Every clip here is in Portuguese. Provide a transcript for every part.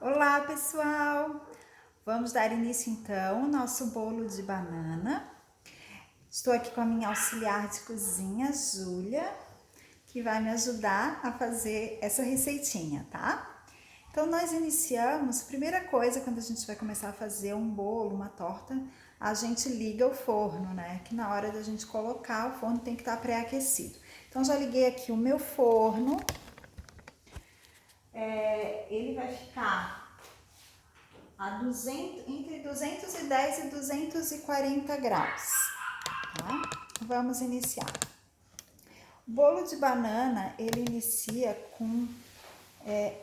Olá, pessoal! Vamos dar início então ao nosso bolo de banana. Estou aqui com a minha auxiliar de cozinha, Júlia, que vai me ajudar a fazer essa receitinha, tá? Então nós iniciamos, primeira coisa, quando a gente vai começar a fazer um bolo, uma torta, a gente liga o forno, né? Que na hora da gente colocar, o forno tem que estar pré-aquecido. Então já liguei aqui o meu forno. Ele vai ficar entre 210 e 240 graus, tá? Vamos iniciar. O bolo de banana, ele inicia com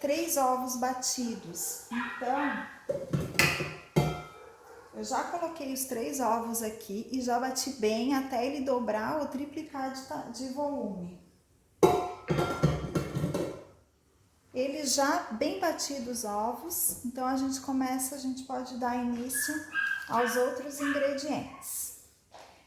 3 ovos batidos. Então, eu já coloquei os 3 ovos aqui e já bati bem até ele dobrar ou triplicar de volume. Eles já bem batidos os ovos, então a gente pode dar início aos outros ingredientes.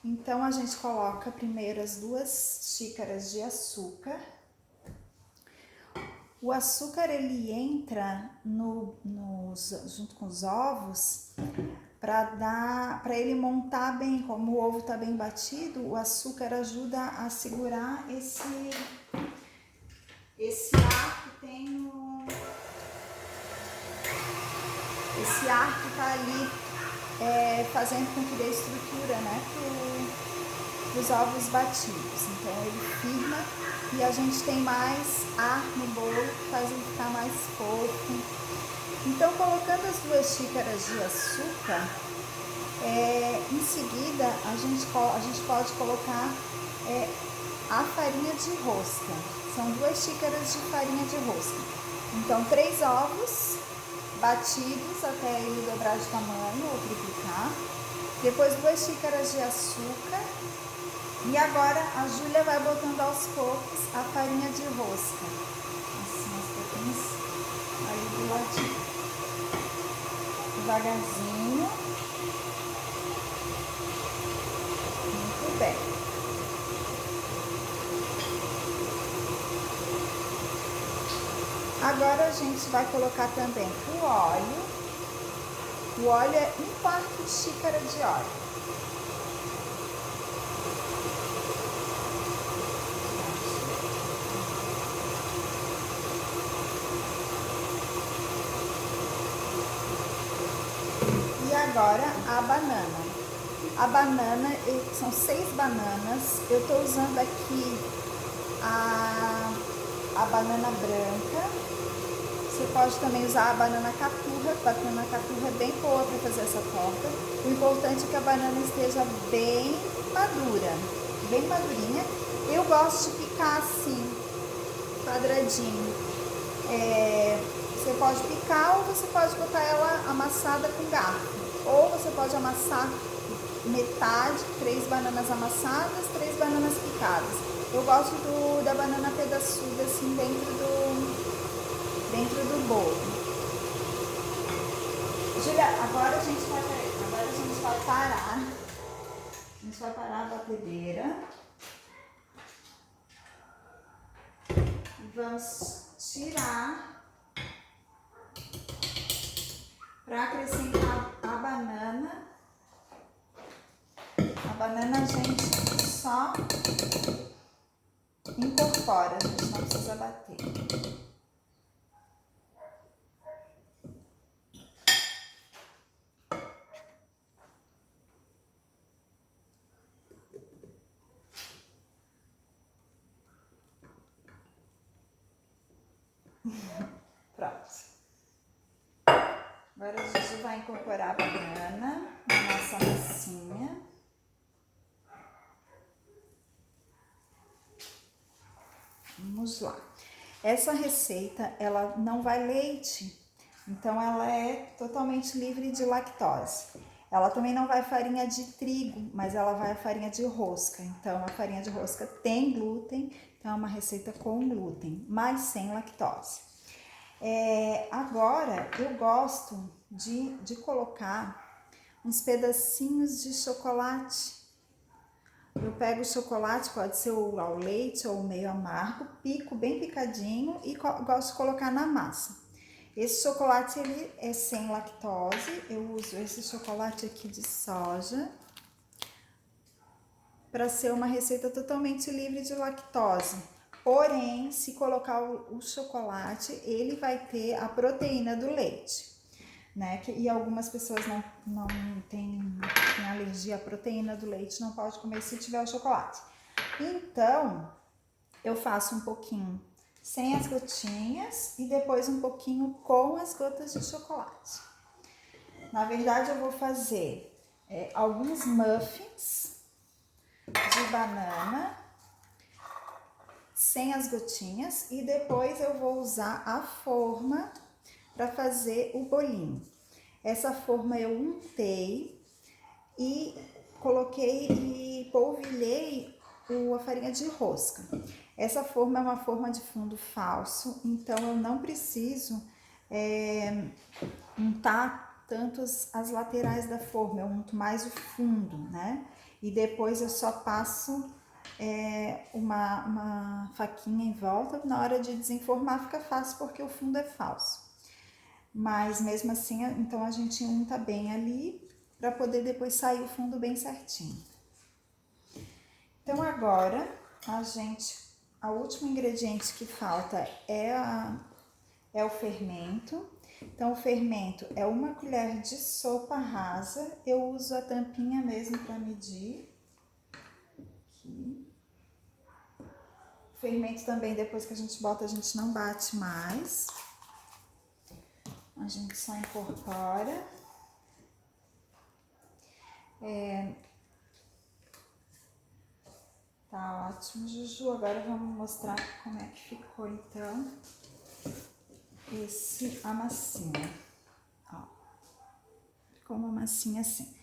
Então a gente coloca primeiro as 2 xícaras de açúcar. O açúcar ele entra junto com os ovos para ele montar bem, como o ovo está bem batido, o açúcar ajuda a segurar esse ar que tem no... Esse ar que está ali fazendo com que dê estrutura, né, para os ovos batidos. Então ele firma e a gente tem mais ar no bolo, que faz ele ficar mais fofo. Então, colocando as 2 xícaras de açúcar, em seguida a gente pode colocar a farinha de rosca. São 2 xícaras de farinha de rosca. Então, 3 ovos batidos até ele dobrar de tamanho ou triplicar. Depois 2 xícaras de açúcar. E agora a Júlia vai botando aos poucos a farinha de rosca. Assim, aos pouquinhos, ali do ladinho. Devagarzinho. Muito bem. Agora a gente vai colocar também o óleo. O óleo é 1/4 de xícara de óleo. E agora a banana. A banana, são 6 bananas. Eu estou usando aqui a banana branca. Você pode também usar a banana caturra. A banana caturra é bem boa para fazer essa torta. O importante é que a banana esteja bem madura, bem madurinha. Eu gosto de picar assim, quadradinho. Você pode picar ou você pode botar ela amassada com garfo. Ou você pode amassar metade, 3 bananas amassadas, 3 bananas picadas. Eu gosto da banana pedaçuda assim dentro do bolo. Júlia, agora a gente vai parar. A gente vai parar a batedeira. Vamos tirar para acrescentar a banana. A banana a gente só incorpora, a gente não precisa bater. Pronto. Agora a gente vai incorporar a banana na nossa massinha. Vamos lá. Essa receita, ela não vai leite, então ela é totalmente livre de lactose. Ela também não vai farinha de trigo, mas ela vai a farinha de rosca. Então a farinha de rosca tem glúten, então é uma receita com glúten, mas sem lactose. Agora eu gosto de colocar uns pedacinhos de chocolate. Eu pego o chocolate, pode ser o ao leite ou meio amargo, pico bem picadinho e gosto de colocar na massa. Esse chocolate, ele é sem lactose. Eu uso esse chocolate aqui de soja para ser uma receita totalmente livre de lactose. Porém, se colocar o chocolate, ele vai ter a proteína do leite, né? E algumas pessoas não têm alergia à proteína do leite, não pode comer se tiver o chocolate. Então, eu faço um pouquinho sem as gotinhas e depois um pouquinho com as gotas de chocolate. Na verdade, eu vou fazer alguns muffins de banana sem as gotinhas e depois eu vou usar a forma para fazer o bolinho. Essa forma eu untei e coloquei e polvilhei a farinha de rosca. Essa forma é uma forma de fundo falso, então eu não preciso untar tanto as laterais da forma, eu unto mais o fundo, né? E depois eu só passo uma faquinha em volta. Na hora de desenformar fica fácil porque o fundo é falso. Mas mesmo assim, então a gente unta bem ali para poder depois sair o fundo bem certinho. Então agora a último ingrediente que falta é o fermento. Então o fermento é 1 colher de sopa rasa. Eu uso a tampinha mesmo para medir. Aqui. O fermento também, depois que a gente bota, a gente não bate mais. A gente só incorpora. Tá ótimo, Juju. Agora vamos mostrar como é que ficou, então, a massinha. Ó, ficou uma massinha assim.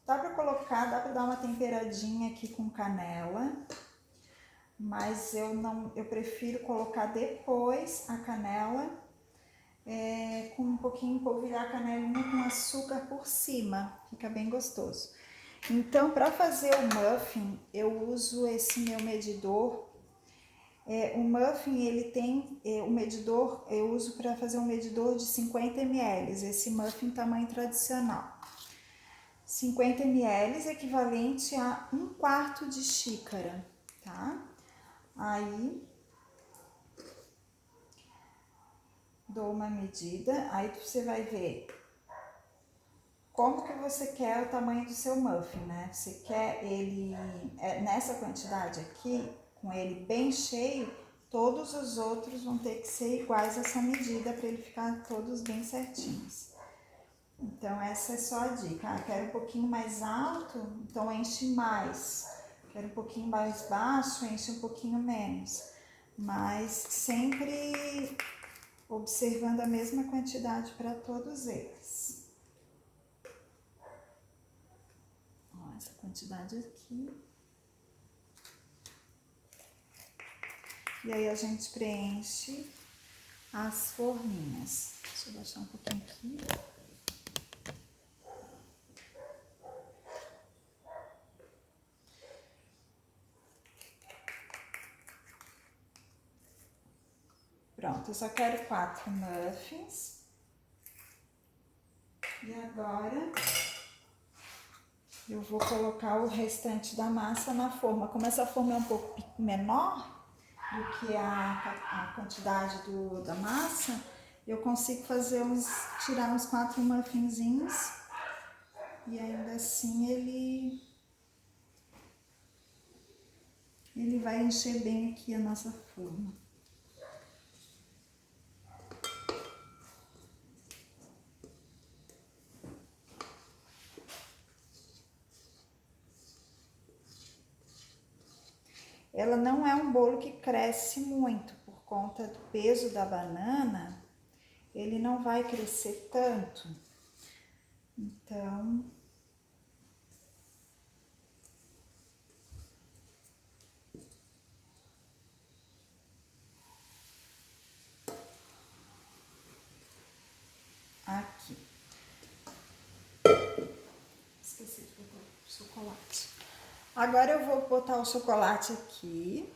Dá pra dar uma temperadinha aqui com canela, mas eu prefiro colocar depois a canela, com um pouquinho, polvilhar a canelinha com açúcar por cima, fica bem gostoso. Então, para fazer o muffin, eu uso esse meu medidor. O muffin, ele tem o medidor, eu uso para fazer um medidor de 50 ml, esse muffin tamanho tradicional. 50 ml equivalente a 1/4 de xícara, tá? Aí, dou uma medida, aí você vai ver como que você quer o tamanho do seu muffin, né? Você quer ele nessa quantidade aqui, com ele bem cheio, todos os outros vão ter que ser iguais a essa medida para ele ficar todos bem certinhos. Então essa é só a dica. Quero um pouquinho mais alto, então enche mais. Quero um pouquinho mais baixo, enche um pouquinho menos. Mas sempre observando a mesma quantidade para todos eles. Essa quantidade aqui. E aí a gente preenche as forminhas. Deixa eu baixar um pouquinho aqui. Pronto, eu só quero 4 muffins. E agora eu vou colocar o restante da massa na forma. Como essa forma é um pouco menor do que a quantidade da massa, eu consigo fazer tirar uns 4 muffinzinhos e ainda assim ele vai encher bem aqui a nossa forma. Ela não é um bolo que cresce muito, por conta do peso da banana, ele não vai crescer tanto. Então, aqui. Esqueci de botar o chocolate. Agora eu vou botar o chocolate aqui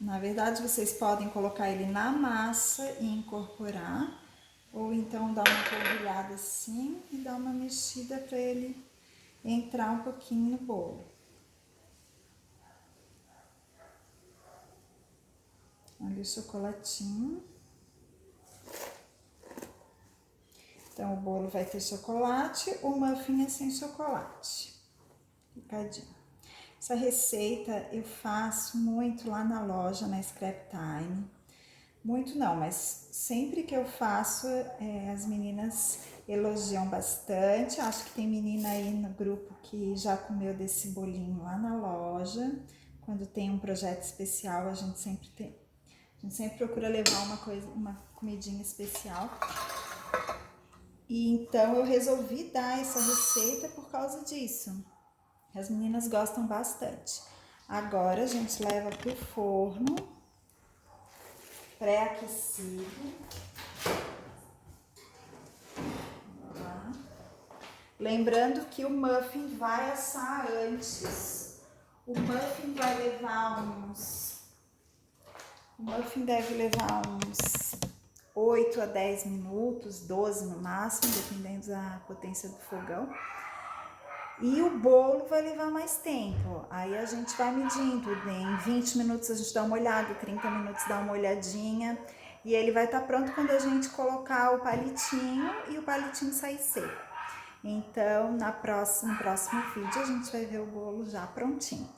Na verdade, vocês podem colocar ele na massa e incorporar, ou então dar uma polvilhada assim e dar uma mexida para ele entrar um pouquinho no bolo. Olha o chocolatinho. Então, o bolo vai ter chocolate, o muffin é sem chocolate. Picadinho. Essa receita eu faço muito lá na loja, na Scrap Time. Muito não, mas sempre que eu faço, as meninas elogiam bastante. Acho que tem menina aí no grupo que já comeu desse bolinho lá na loja. Quando tem um projeto especial, a gente sempre procura levar uma comidinha especial. E então eu resolvi dar essa receita por causa disso. As meninas gostam bastante. Agora a gente leva pro forno pré-aquecido. Lembrando que o muffin vai assar antes. O muffin deve levar uns 8 a 10 minutos, 12 no máximo, dependendo da potência do fogão. E o bolo vai levar mais tempo. Aí a gente vai medindo. Em 20 minutos a gente dá uma olhada, 30 minutos dá uma olhadinha. E ele vai estar pronto quando a gente colocar o palitinho e o palitinho sair seco. Então, no próximo vídeo a gente vai ver o bolo já prontinho.